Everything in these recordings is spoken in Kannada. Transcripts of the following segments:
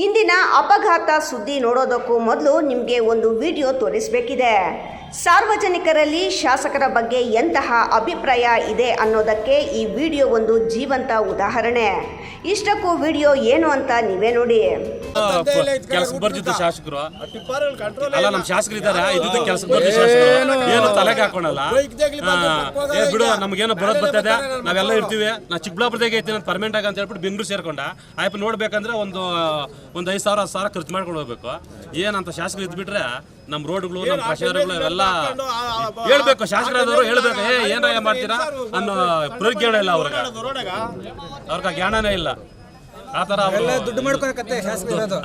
ಇಂದಿನ ಅಪಘಾತ ಸುದ್ದಿ ನೋಡೋದಕ್ಕೂ ಮೊದಲು ನಿಮಗೆ ಒಂದು ವಿಡಿಯೋ ತೋರಿಸಬೇಕಿದೆ. ಸಾರ್ವಜನಿಕರಲ್ಲಿ ಶಾಸಕರ ಬಗ್ಗೆ ಎಂತಹ ಅಭಿಪ್ರಾಯ ಇದೆ ಅನ್ನೋದಕ್ಕೆ ಈ ವಿಡಿಯೋ ಒಂದು ಜೀವಂತ ಉದಾಹರಣೆ. ಇಷ್ಟಕ್ಕೂ ವಿಡಿಯೋ ಏನು ಅಂತ ನೀವೇ ನೋಡಿ. ಕೆಲಸಕ್ಕೆ ಬರ್ತಿದ್ದ ಶಾಸಕರು ಅಲ್ಲ, ನಮ್ಮ ಶಾಸಕರು ಇದ್ದಾರೆ, ಇದು ಕೆಲಸಕ್ಕೆ ಬರ್ತಿದ್ದ ಶಾಸಕರು ಏನು ತಲೆಗೆ ಹಾಕೋಣಲ್ಲ. ಬಿಡು, ನಮ್ಗೇನೋ ಬರೋದು ಬರ್ತದೆ, ನಾವೆಲ್ಲ ಇರ್ತೀವಿ. ನಾ ಚಿಕ್ಕಬಳ್ಳಾಪುರದಾಗೆ ಐತಿ ನಾನು ಪರ್ಮನೆಂಟ್ ಆಗಿ ಅಂತ ಹೇಳ್ಬಿಟ್ಟು ಬೆಂಗಳೂರು ಸೇರ್ಕೊಂಡ ಆಯ್ತು. ನೋಡ್ಬೇಕಂದ್ರೆ ಒಂದು 5,000-10,000 ಖರ್ಚು ಮಾಡ್ಕೊಂಡು ಹೋಗ್ಬೇಕು. ಏನಂತ ಶಾಸಕರು ಇದ್ಬಿಟ್ರೆ ನಮ್ಮ ರೋಡ್ಗಳು, ನಮ್ಮ ಪ್ರಚಾರಗಳು ಇವೆಲ್ಲ ಹೇಳ್ಬೇಕು. ಶಾಸಕರಾದವರು ಹೇಳ್ಬೇಕು, ಏನಾಗ ಮಾಡ್ತೀರಾ ಅನ್ನೋ ಪ್ರಜ್ಞೆ ಇಲ್ಲ ಅವ್ರಿಗೆ ಜ್ಞಾನನೇ ಇಲ್ಲ. ಆ ಥರ ದುಡ್ಡು ಮಾಡ್ಕೊಳಕತ್ತೆ ಶಾಸಕರು ಇರೋದು.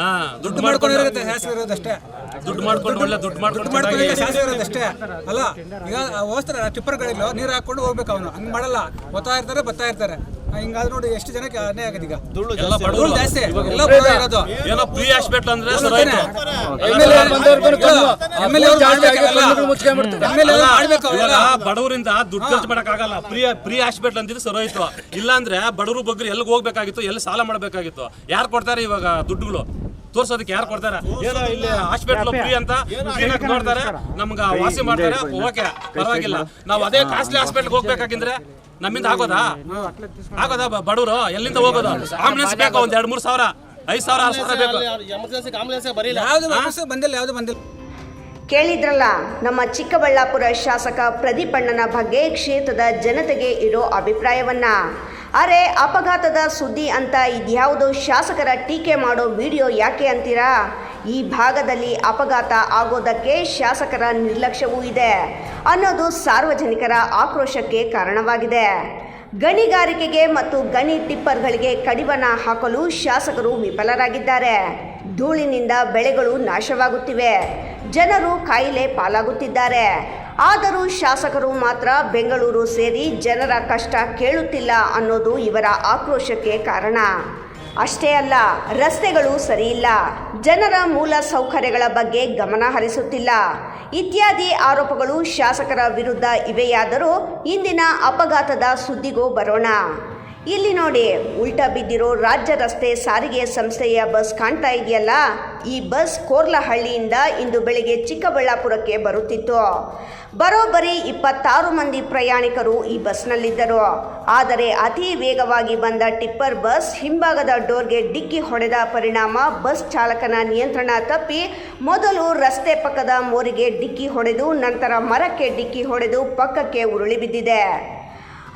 ದುಡ್ಡು ಮಾಡ್ಕೊಂಡಿರುತ್ತೆ ಶಾಸಕರು ಇರೋದಷ್ಟೇ. ದುಡ್ಡು ಮಾಡ್ಕೊಂಡು ಒಳ್ಳೆ ದುಡ್ಡು ಮಾಡ್ಕೊಂಡು ಶಾಸಕರು ಇರೋದಷ್ಟೇ ಅಲ್ಲ. ಈಗ ಹೋಗ್ತಾರೆ ಟಿಪ್ಪರ್ ಗಾಡಿಗಳು ನೀರು ಹಾಕೊಂಡು ಹೋಗ್ಬೇಕು. ಅವನು ಹಂಗ್ ಮಾಡಲ್ಲ, ಬರ್ತಾ ಇರ್ತಾರೆ. ಹಿಂಗಾದ್ರೆ ನೋಡಿ ಎಷ್ಟು ಜನಕ್ಕೆ ಅನ್ಯಾಯ ಆಗಿದೆ. ಈಗ ಎಲ್ಲ ಬಡವರು ಜಾಸ್ತಿ ಎಲ್ಲ ಬಡವರು ಇರೋದು. ಏನೋ ಫ್ರೀ ಹಾಸ್ಪಿಟಲ್ ಅಂದ್ರೆ ಬಡವರಿಂದ ದುಡ್ಡು ಖರ್ಚು ಮಾಡಕ್ ಆಗಲ್ಲ. ಫ್ರೀ ಹಾಸ್ಪಿಟಲ್ ಅಂತಿದ್ರೆ ಸರೋಯ್ತು. ಇಲ್ಲ ಅಂದ್ರೆ ಬಡವರು ಬಗ್ಗೆ ಎಲ್ಲಿಗೆ ಹೋಗ್ಬೇಕಾಗಿತ್ತು, ಎಲ್ಲಿ ಸಾಲ ಮಾಡಬೇಕಾಗಿತ್ತು. ಯಾರು ಕೊಡ್ತಾರೆ ಇವಾಗ ದುಡ್ಡುಗಳು ತೋರ್ಸೋದಕ್ಕೆ? ಯಾರು ಕೊಡ್ತಾರೆ? ಏನೋ ಇಲ್ಲಿ ಹಾಸ್ಪಿಟಲ್ ಫ್ರೀ ಅಂತ ನೋಡ್ತಾರೆ, ನಮ್ಗೆ ವಾಸಿ ಮಾಡ್ತಾರೆ. ಓಕೆ, ಪರವಾಗಿಲ್ಲ. ನಾವು ಅದೇ ಕಾಸ್ಟ್ಲಿ ಹಾಸ್ಪಿಟಲ್ಗೆ ಹೋಗ್ಬೇಕಾಗಿದ್ರೆ ನಮ್ಮಿಂದ ಆಗೋದಾ? ಬಡವರು ಎಲ್ಲಿಂದ ಹೋಗೋದು? ಆಂಬುಲೆನ್ಸ್ ಬೇಕು, ಒಂದ್ 2-3 ಸಾವಿರ, 5,000-6,000 ಬಂದಿಲ್ಲ. ಕೇಳಿದ್ರಲ್ಲ, ನಮ್ಮ ಚಿಕ್ಕಬಳ್ಳಾಪುರ ಶಾಸಕ ಪ್ರದೀಪಣ್ಣನ ಬಗ್ಗೆ ಕ್ಷೇತ್ರದ ಜನತೆಗೆ ಇರೋ ಅಭಿಪ್ರಾಯವನ್ನ. ಅರೆ, ಅಪಘಾತದ ಸುದ್ದಿ ಅಂತ ಇದ್ಯಾವುದೋ ಶಾಸಕರ ಟೀಕೆ ಮಾಡೋ ವಿಡಿಯೋ ಯಾಕೆ ಅಂತೀರಾ? ಈ ಭಾಗದಲ್ಲಿ ಅಪಘಾತ ಆಗೋದಕ್ಕೆ ಶಾಸಕರ ನಿರ್ಲಕ್ಷ್ಯವೂ ಇದೆ ಅನ್ನೋದು ಸಾರ್ವಜನಿಕರ ಆಕ್ರೋಶಕ್ಕೆ ಕಾರಣವಾಗಿದೆ. ಗಣಿಗಾರಿಕೆಗೆ ಮತ್ತು ಗಣಿ ಟಿಪ್ಪರ್ಗಳಿಗೆ ಕಡಿವಾಣ ಹಾಕಲು ಶಾಸಕರು ವಿಫಲರಾಗಿದ್ದಾರೆ. ಧೂಳಿನಿಂದ ಬೆಳೆಗಳು ನಾಶವಾಗುತ್ತಿವೆ, ಜನರು ಕಾಯಿಲೆ ಪಾಲಾಗುತ್ತಿದ್ದಾರೆ. ಆದರೂ ಶಾಸಕರು ಮಾತ್ರ ಬೆಂಗಳೂರು ಸೇರಿ ಜನರ ಕಷ್ಟ ಕೇಳುತ್ತಿಲ್ಲ ಅನ್ನೋದು ಇವರ ಆಕ್ರೋಶಕ್ಕೆ ಕಾರಣ. ಅಷ್ಟೇ ಅಲ್ಲ, ರಸ್ತೆಗಳು ಸರಿಯಿಲ್ಲ, ಜನರ ಮೂಲ ಸೌಕರ್ಯಗಳ ಬಗ್ಗೆ ಗಮನ ಹರಿಸುತ್ತಿಲ್ಲ ಇತ್ಯಾದಿ ಆರೋಪಗಳು ಶಾಸಕರ ವಿರುದ್ಧ ಇವೆಯಾದರೂ ಇಂದಿನ ಅಪಘಾತದ ಸುದ್ದಿಗೂ ಬರೋಣ. ಇಲ್ಲಿ ನೋಡಿ, ಉಲ್ಟಾ ಬಿದ್ದಿರೋ ರಾಜ್ಯ ರಸ್ತೆ ಸಾರಿಗೆ ಸಂಸ್ಥೆಯ ಬಸ್ ಕಾಣ್ತಾ ಇದೆಯಲ್ಲ, ಈ ಬಸ್ ಕೋರ್ಲಹಳ್ಳಿಯಿಂದ ಇಂದು ಬೆಳಿಗ್ಗೆ ಚಿಕ್ಕಬಳ್ಳಾಪುರಕ್ಕೆ ಬರುತ್ತಿತ್ತು. ಬರೋಬ್ಬರಿ 26 ಮಂದಿ ಪ್ರಯಾಣಿಕರು ಈ ಬಸ್ನಲ್ಲಿದ್ದರು. ಆದರೆ ಅತಿ ವೇಗವಾಗಿ ಬಂದ ಟಿಪ್ಪರ್ ಬಸ್ ಹಿಂಭಾಗದ ಡೋರ್ಗೆ ಡಿಕ್ಕಿ ಹೊಡೆದ ಪರಿಣಾಮ ಬಸ್ ಚಾಲಕನ ನಿಯಂತ್ರಣ ತಪ್ಪಿ ಮೊದಲು ರಸ್ತೆ ಪಕ್ಕದ ಮೋರಿಗೆ ಡಿಕ್ಕಿ ಹೊಡೆದು ನಂತರ ಮರಕ್ಕೆ ಡಿಕ್ಕಿ ಹೊಡೆದು ಪಕ್ಕಕ್ಕೆ ಉರುಳಿ ಬಿದ್ದಿದೆ.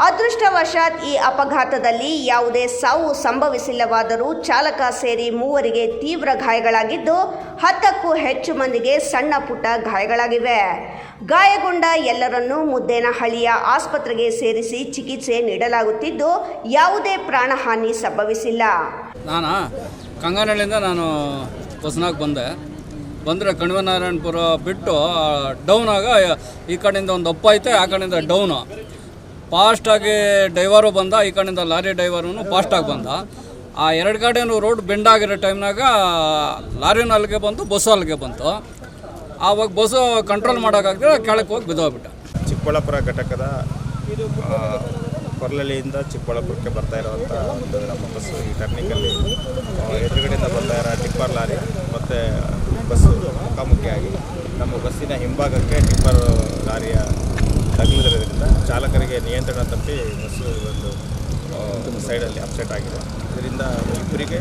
ಅದೃಷ್ಟವಶಾತ್ ಈ ಅಪಘಾತದಲ್ಲಿ ಯಾವುದೇ ಸಾವು ಸಂಭವಿಸಿಲ್ಲವಾದರೂ ಚಾಲಕ ಸೇರಿ 3 ತೀವ್ರ ಗಾಯಗಳಾಗಿದ್ದು 10ಕ್ಕೂ ಹೆಚ್ಚು ಮಂದಿಗೆ ಸಣ್ಣ ಪುಟ್ಟ ಗಾಯಗಳಾಗಿವೆ. ಗಾಯಗೊಂಡ ಎಲ್ಲರನ್ನೂ ಮುದ್ದೇನಹಳ್ಳಿಯ ಆಸ್ಪತ್ರೆಗೆ ಸೇರಿಸಿ ಚಿಕಿತ್ಸೆ ನೀಡಲಾಗುತ್ತಿದ್ದು ಯಾವುದೇ ಪ್ರಾಣಹಾನಿ ಸಂಭವಿಸಿಲ್ಲ. ನಾನು ಕಂಗನಹಳ್ಳಿಯಿಂದ ಹೊಸನಾಗಿ ಬಂದರೆ ಕಣಿವನಾರಾಯಣಪುರ ಬಿಟ್ಟು ಡೌನ್ ಆಗ ಈ ಕಡೆಯಿಂದ ಒಂದು ಅಪ್ಪ ಐತೆ, ಆ ಕಡೆಯಿಂದ ಡೌನು ಫಾಸ್ಟಾಗಿ ಡ್ರೈವರು ಬಂದ, ಈ ಕಡೆಯಿಂದ ಲಾರಿ ಡ್ರೈವರೂ ಫಾಸ್ಟಾಗಿ ಬಂದ. ಆ 2 ಕಡೆಯೂ ರೋಡ್ ಬೆಂಡ್ ಆಗಿರೋ ಟೈಮ್ನಾಗ ಲಾರಿನೂ ಅಲ್ಲಿಗೆ ಬಂತು, ಬಸ್ಸು ಅಲ್ಲಿಗೆ ಬಂತು. ಆವಾಗ ಬಸ್ಸು ಕಂಟ್ರೋಲ್ ಮಾಡೋಕ್ಕಾಗದೆ ಕೆಳಕ್ಕೆ ಹೋಗಿ ಬಿದ್ದೋಗ್ಬಿಟ್ಟೆ. ಚಿಕ್ಕಬಳ್ಳಾಪುರ ಘಟಕದ ಕೊರ್ಲಹಳ್ಳಿಯಿಂದ ಚಿಕ್ಕಬಳ್ಳಾಪುರಕ್ಕೆ ಬರ್ತಾ ಇರೋವಂಥ ಒಂದು ನಮ್ಮ ಬಸ್ಸು ಈ ಟರ್ನಿಂಗಲ್ಲಿ ಎದುರುಗಡೆಯಿಂದ ಬರ್ತಾ ಇರೋ ಟಿಪ್ಪರ್ ಲಾರಿ ಮತ್ತು ಬಸ್ಸು ಮುಖಾಮುಖಿಯಾಗಿ ನಮ್ಮ ಬಸ್ಸಿನ ಹಿಂಭಾಗಕ್ಕೆ ಟಿಪ್ಪರ್ ಲಾರಿಯ ತಗುಲಿದ್ರಿಂದ ಚಾಲಕರಿಗೆ ನಿಯಂತ್ರಣ ತಪ್ಪಿ ಬಸ್ಸು ಒಂದು ಸೈಡಲ್ಲಿ ಅಪ್ಸೆಟ್ ಆಗಿದೆ. ಇದರಿಂದ ಇಬ್ಬರಿಗೆ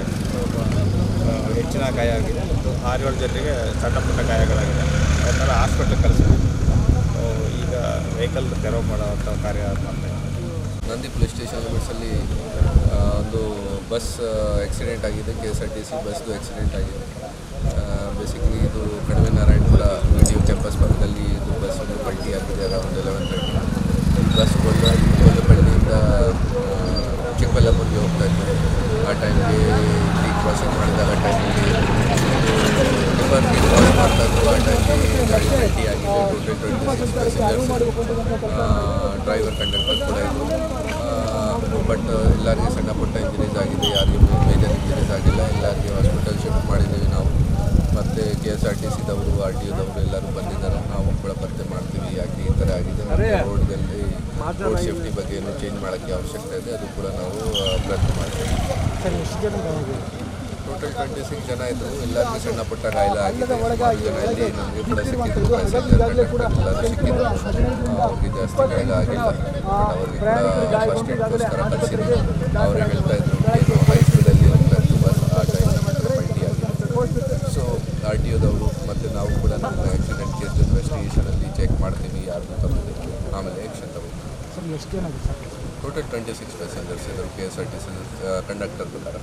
ಹೆಚ್ಚಿನ ಗಾಯ ಆಗಿದೆ ಮತ್ತು 6-7 ಜನರಿಗೆ ಸಣ್ಣ ಪುಟ್ಟ ಗಾಯಗಳಾಗಿದೆ. ಅವನ್ನೆಲ್ಲ ಹಾಸ್ಪಿಟ್ಲಿಗೆ ಕಳಿಸಿದ್ವಿ. ಈಗ ವೆಹಿಕಲ್ ತೆರವು ಮಾಡುವಂಥ ಕಾರ್ಯ ಮಾಡ್ತಾ ಇದ್ದೀವಿ. ನಂದಿ ಪೊಲೀಸ್ ಸ್ಟೇಷನ್ ಲಿಮಿಟ್ಸಲ್ಲಿ ಒಂದು ಬಸ್ ಆಕ್ಸಿಡೆಂಟ್ ಆಗಿದೆ. KSRTC ಬಸ್ದು ಆಕ್ಸಿಡೆಂಟ್ ಆಗಿದೆ. ಬೇಸಿಕಲಿ ಇದು ಕಣಿವೆ ನಾರಾಯಣಪುರ ವಿಡಿಯೋ ಕ್ಯಾಂಪಸ್ ಪಕ್ಕದಲ್ಲಿ ಇದು ಬಸ್ ಪಲ್ಟಿ ಆಗಿದೆ. ಅರೌಂಡ್ 11:30 ಬಸ್ ಕೊಲ್ಲಪಳ್ಳಿಯಿಂದ ಚಿಕ್ಕಬಳ್ಳಾಪುರಕ್ಕೆ ಹೋಗ್ತಾ ಇತ್ತು. ಆ ಟೈಮ್ಗೆ ಕ್ರಾಸಿಂಗ್ ಮಾಡಿದಾಗ ಟೈಮಲ್ಲಿ ಟಿಪ್ಪರ್ಗೆ ಕ್ರಾಸ್ ಮಾಡ್ತಾ ಇದ್ರು. ಆ ಟೈಮ್ಗೆ ಗಾಡಿ ಪಲ್ಟಿ ಆಗಿದೆ. 26 ಪ್ಯಾಸೆಂಜರ್ಸ್, ಡ್ರೈವರ್, ಕಂಡಕ್ಟರ್ ಕೂಡ ಇತ್ತು. ಬಟ್ ಎಲ್ಲರಿಗೆ ಸಣ್ಣ ಪುಟ್ಟ ಇಂಜರೀಸ್ ಆಗಿದೆ, ಯಾರಿಗೂ ಮೇಜರ್ ಇಂಜರೀಸ್ ಆಗಿಲ್ಲ. ಎಲ್ಲರಿಗೆ ಹಾಸ್ಪಿಟಲ್ ಶಿಫ್ಟ್ ಮಾಡಿದ್ದೀವಿ ನಾವು. ಮತ್ತು KSRTCದವರು, RTOದವರು ಎಲ್ಲರೂ ಬಂದಿದ್ದಾರೆ. ನಾವು ಕೂಡ ಪತ್ತೆ ಮಾಡ್ತೀವಿ ಯಾಕೆ ಈ ಥರ ಆಗಿದೆ. ರೋಡ್ದಲ್ಲಿ ರೋಡ್ ಸೇಫ್ಟಿ ಬಗ್ಗೆ ಏನು ಚೇಂಜ್ ಮಾಡೋಕ್ಕೆ ಅವಶ್ಯಕತೆ ಇದೆ, ಅದು ಕೂಡ ನಾವು ಪ್ರಯತ್ನ ಮಾಡ್ತೀವಿ. ಟೋಟಲ್ 26 ಜನ ಇದ್ದರು. ಎಲ್ಲರಿಗೂ ಸಣ್ಣ ಪುಟ್ಟ ಗಾಯ ಆಗಿದೆ. ಸುಮಾರು ಜನ ಇಲ್ಲಿ ನಮಗೆ ಕೂಡ ಸಿಕ್ಕಿದ್ರು, ಪ್ಯಾಸೆಂಜರ್ ಕಂಡಕ್ಟರ್ ಎಲ್ಲರೂ ಸಿಕ್ಕಿದ್ರು. ಅವ್ರಿಗೆ ಜಾಸ್ತಿ ಗಾಯ ಆಗಿಲ್ಲ, ಅವ್ರಿಗೆ ಕೂಡ ಫಸ್ಟ್ ಏಡ್ಗೋಸ್ಕರ ಕಳಿಸಿದ್ರು. ಅವರೇ ಹೇಳ್ತಾ ಇದ್ರು ಏನು ಹೈ ಸ್ಪೀಡಲ್ಲಿ ಹೋಗ್ತಾ ಇತ್ತು ಬಸ್, ಆ ಟೈಮಲ್ಲಿ ಪಲ್ಟಿ ಆಗಿದೆ. ಸೊ RTOದವರು ಮತ್ತು ನಾವು ಕೂಡ ನಮ್ಮ ಆಕ್ಸಿಡೆಂಟ್ ಕೇಸ್ ಇನ್ವೆಸ್ಟಿಗೇಷನಲ್ಲಿ ಚೆಕ್ ಮಾಡ್ತೀವಿ ಯಾರ್ದು ತಪ್ಪಿದೆ, ಆಮೇಲೆ ಆ್ಯಕ್ಷನ್ ತಗೋತೀವಿ. ಟೋಟಲ್ 26 ಪ್ಯಾಸೆಂಜರ್ಸ್ ಇದ್ದರು KSRTC ಕಂಡಕ್ಟರ್ ಪ್ರಕಾರ.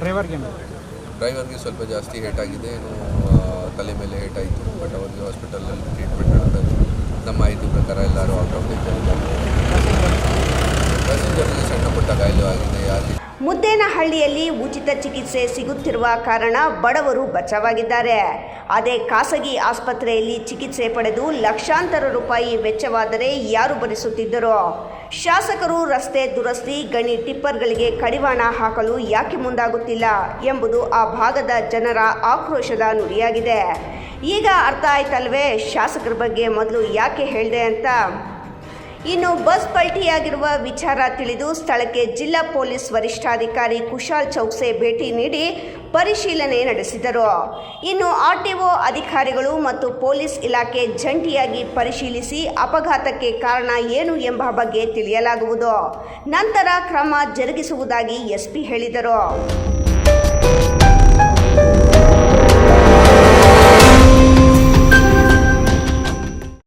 ಡ್ರೈವರ್ಗೆ ಸ್ವಲ್ಪ ಜಾಸ್ತಿ ಹೇಟ್ ಆಗಿದೆ, ಏನು ತಲೆ ಮೇಲೆ ಹೇಟ್ ಆಯಿತು. ಬಟ್ ಅವ್ರಿಗೆ ಹಾಸ್ಪಿಟಲಲ್ಲಿ ಟ್ರೀಟ್ಮೆಂಟ್ ನಡೀತಾ ಇತ್ತು. ನಮ್ಮ ಮಾಹಿತಿ ಪ್ರಕಾರ ಎಲ್ಲರೂ ಔಟ್ ಆಫ್ ಡೇಂಜರ್ ಇದ್ದಾರೆ. ಪ್ಯಾಸೆಂಜರ್ಗೆ ಸಣ್ಣ ಪುಟ್ಟ ಗಾಯ ಆಗಿದೆ. ಯಾರಿಗೆ ಮುದ್ದೇನಹಳ್ಳಿಯಲ್ಲಿ ಉಚಿತ ಚಿಕಿತ್ಸೆ ಸಿಗುತ್ತಿರುವ ಕಾರಣ ಬಡವರು ಬಚಾವಾಗಿದ್ದಾರೆ. ಅದೇ ಖಾಸಗಿ ಆಸ್ಪತ್ರೆಯಲ್ಲಿ ಚಿಕಿತ್ಸೆ ಪಡೆದು ಲಕ್ಷಾಂತರ ರೂಪಾಯಿ ವೆಚ್ಚವಾದರೆ ಯಾರು ಭರಿಸುತ್ತಿದ್ದರೋ? ಶಾಸಕರು ರಸ್ತೆ ದುರಸ್ತಿ, ಗಣಿ ಟಿಪ್ಪರ್ಗಳಿಗೆ ಕಡಿವಾಣ ಹಾಕಲು ಯಾಕೆ ಮುಂದಾಗುತ್ತಿಲ್ಲ ಎಂಬುದು ಆ ಭಾಗದ ಜನರ ಆಕ್ರೋಶದ ನುಡಿಯಾಗಿದೆ. ಈಗ ಅರ್ಥ ಆಯ್ತಲ್ವೇ ಶಾಸಕರ ಬಗ್ಗೆ ಮೊದಲು ಯಾಕೆ ಹೇಳಿದೆ ಅಂತ. ಇನ್ನು ಬಸ್ ಪಲ್ಟಿಯಾಗಿರುವ ವಿಚಾರ ತಿಳಿದು ಸ್ಥಳಕ್ಕೆ ಜಿಲ್ಲಾ ಪೊಲೀಸ್ ವರಿಷ್ಠಾಧಿಕಾರಿ ಕುಶಾಲ್ ಚೌಕ್ಸೆ ಭೇಟಿ ನೀಡಿ ಪರಿಶೀಲನೆ ನಡೆಸಿದರು. ಇನ್ನು RTO ಅಧಿಕಾರಿಗಳು ಮತ್ತು ಪೊಲೀಸ್ ಇಲಾಖೆ ಜಂಟಿಯಾಗಿ ಪರಿಶೀಲಿಸಿ ಅಪಘಾತಕ್ಕೆ ಕಾರಣ ಏನು ಎಂಬ ಬಗ್ಗೆ ತಿಳಿಯಲಾಗುವುದು. ನಂತರ ಕ್ರಮ ಜರುಗಿಸುವುದಾಗಿ SP ಹೇಳಿದರು.